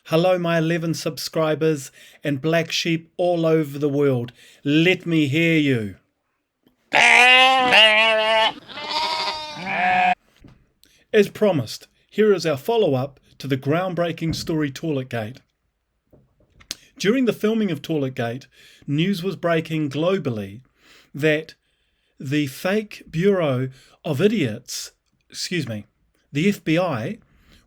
Hello, my 11 subscribers and black sheep all over the world. Let me hear you. As promised, here is our follow-up to the groundbreaking story Toiletgate. During the filming of Toiletgate, news was breaking globally that the fake Bureau of Idiots, the FBI,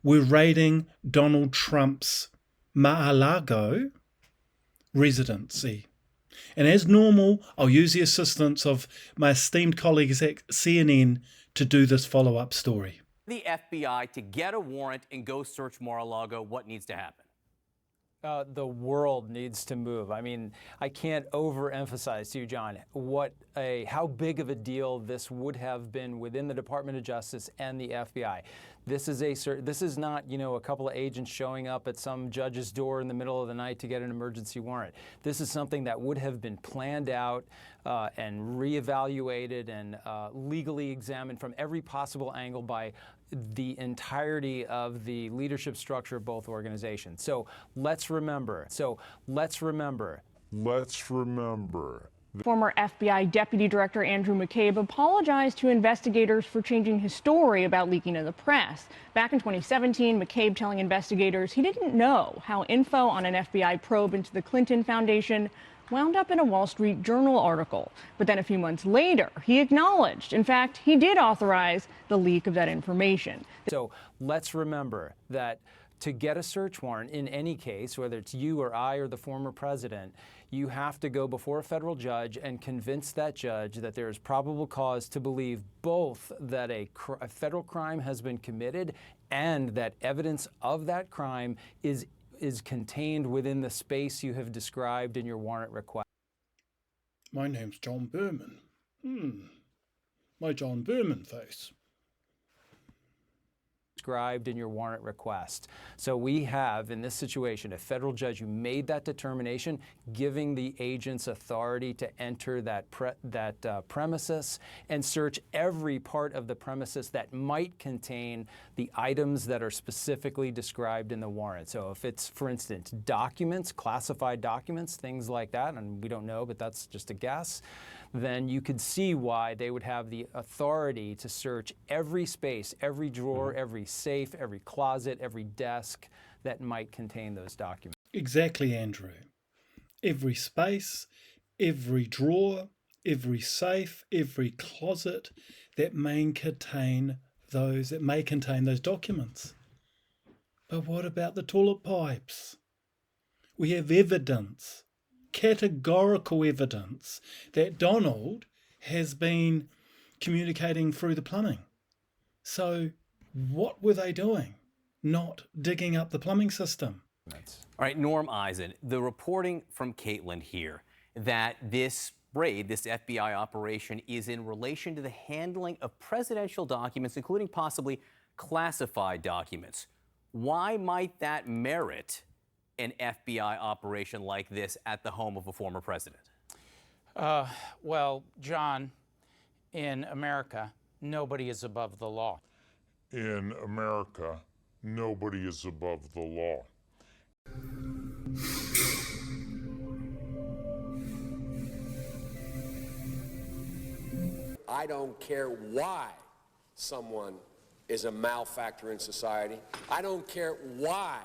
were raiding Donald Trump's Mar-a-Lago residency. And as normal, I'll use the assistance of my esteemed colleagues at CNN to do this follow-up story. The FBI to get a warrant and go search Mar-a-Lago, what needs to happen? The world needs to move. I mean, I can't overemphasize to you, John, how big of a deal this would have been within the Department of Justice and the FBI. This is not, a couple of agents showing up at some judge's door in the middle of the night to get an emergency warrant. This is something that would have been planned out and reevaluated and legally examined from every possible angle by the entirety of the leadership structure of both organizations. So let's remember. Former FBI Deputy Director Andrew McCabe apologized to investigators for changing his story about leaking to the press. Back in 2017, McCabe telling investigators he didn't know how info on an FBI probe into the Clinton Foundation wound up in a Wall Street Journal article. But then a few months later, he acknowledged, in fact, he did authorize the leak of that information. So let's remember that to get a search warrant in any case, whether it's you or I or the former president, you have to go before a federal judge and convince that judge that there is probable cause to believe both that a federal crime has been committed and that evidence of that crime is contained within the space you have described in your warrant request. My name's John Berman. My John Berman face. Described in your warrant request. So we have, in this situation, a federal judge who made that determination, giving the agents authority to enter that premises and search every part of the premises that might contain the items that are specifically described in the warrant. So if it's, for instance, documents, classified documents, things like that, and we don't know, but that's just a guess, then you could see why they would have the authority to search every space, every drawer, every safe, every closet, every desk that might contain those documents. Exactly, Andrew. Every space, every drawer, every safe, every closet that may contain those documents. But what about the toilet pipes? We have evidence, categorical evidence, that Donald has been communicating through the plumbing. So what were they doing? Not digging up the plumbing system. All right, Norm Eisen, the reporting from Caitlin here that this raid, this FBI operation, is in relation to the handling of presidential documents, including possibly classified documents. Why might that merit an FBI operation like this at the home of a former president? Well, John, in America, nobody is above the law. In America, nobody is above the law. I don't care why someone is a malefactor in society. I don't care why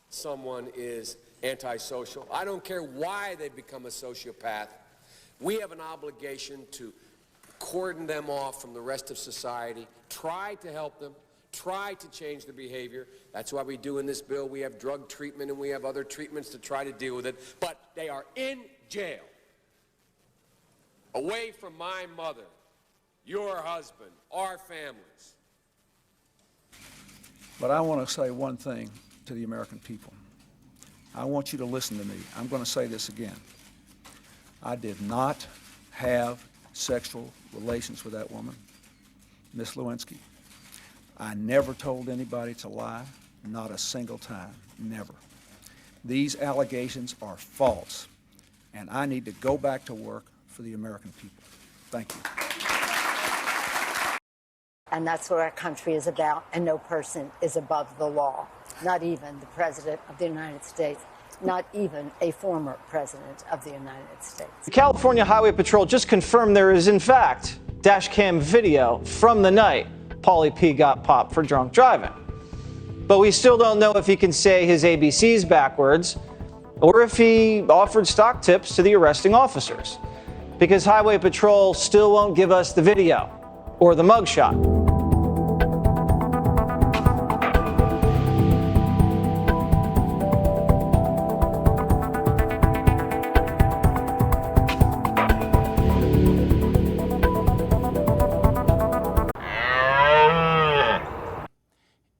someone is antisocial. I don't care why they become a sociopath. We have an obligation to cordon them off from the rest of society, try to help them, try to change their behavior. That's why we do in this bill. We have drug treatment and we have other treatments to try to deal with it. But they are in jail, away from my mother, your husband, our families. But I want to say one thing to the American people. I want you to listen to me. I'm going to say this again. I did not have sexual relations with that woman, Miss Lewinsky. I never told anybody to lie, not a single time, never. These allegations are false, and I need to go back to work for the American people. Thank you. And that's what our country is about, and no person is above the law, not even the President of the United States, not even a former President of the United States. The California Highway Patrol just confirmed there is, in fact, dash cam video from the night Pauly P. got popped for drunk driving. But we still don't know if he can say his ABCs backwards or if he offered stock tips to the arresting officers, because Highway Patrol still won't give us the video or the mugshot.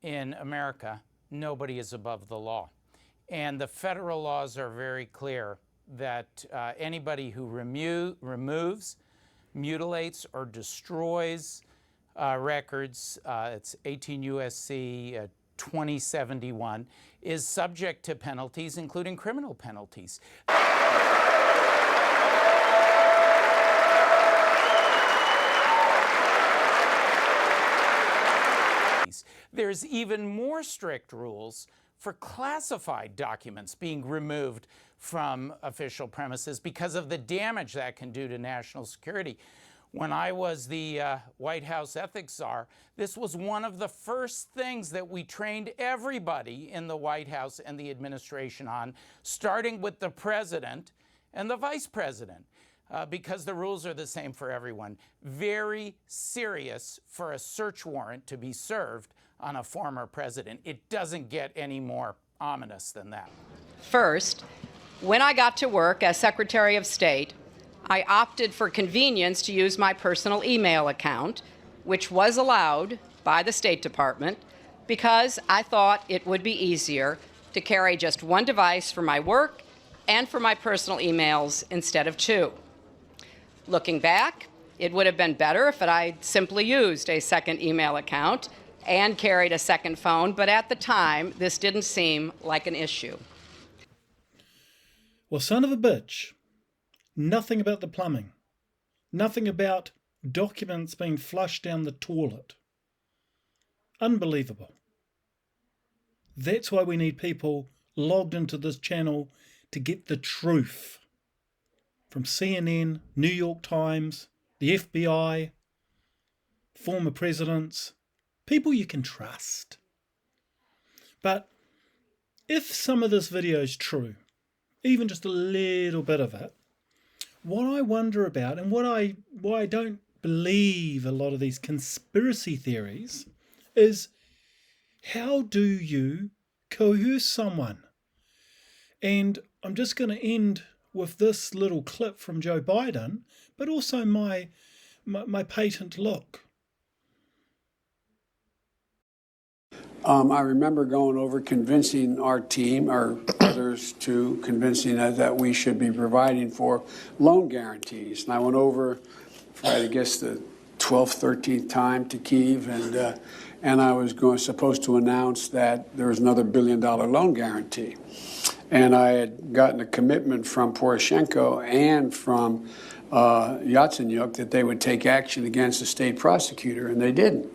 In America, nobody is above the law. And the federal laws are very clear that anybody who removes, mutilates, or destroys records, it's 18 U.S.C. 2071, is subject to penalties, including criminal penalties. There's even more strict rules for classified documents being removed from official premises because of the damage that can do to national security. When I was the White House ethics czar, this was one of the first things that we trained everybody in the White House and the administration on, starting with the president and the vice president, because the rules are the same for everyone. Very serious for a search warrant to be served on a former president. It doesn't get any more ominous than that. First, when I got to work as Secretary of State, I opted for convenience to use my personal email account, which was allowed by the State Department, because I thought it would be easier to carry just one device for my work and for my personal emails instead of two. Looking back, it would have been better if I'd simply used a second email account and carried a second phone, but at the time, this didn't seem like an issue. Well, son of a bitch, nothing about the plumbing. Nothing about documents being flushed down the toilet. Unbelievable. That's why we need people logged into this channel to get the truth. From CNN, New York Times, the FBI, former presidents, people you can trust. But if some of this video is true, even just a little bit of it, what I wonder about, and why I don't believe a lot of these conspiracy theories, is how do you coerce someone? And I'm just going to end with this little clip from Joe Bidden, but also my patent look. I remember going over convincing our team, or others to convincing us that we should be providing for loan guarantees. And I went over for, I guess, the 12th, 13th time to Kyiv, and I was supposed to announce that there was another $1 billion loan guarantee. And I had gotten a commitment from Poroshenko and from Yatsenyuk that they would take action against the state prosecutor, and they didn't.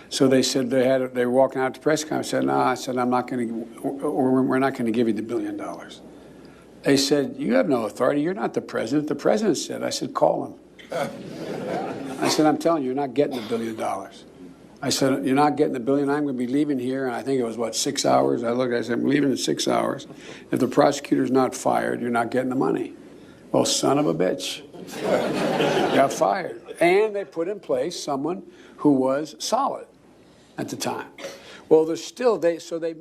So they said they were walking out to press conference. I said, no, I said, we're not going to give you the $1 billion. They said, you have no authority. You're not the president. The president said. I said, call him. I said, I'm telling you, you're not getting the $1 billion. I said, you're not getting the $1 billion. I'm going to be leaving here. And I think it was, 6 hours? I said, I'm leaving in 6 hours. If the prosecutor's not fired, you're not getting the money. Well, son of a bitch. Got fired. And they put in place someone who was solid at the time. Well, there's still, so they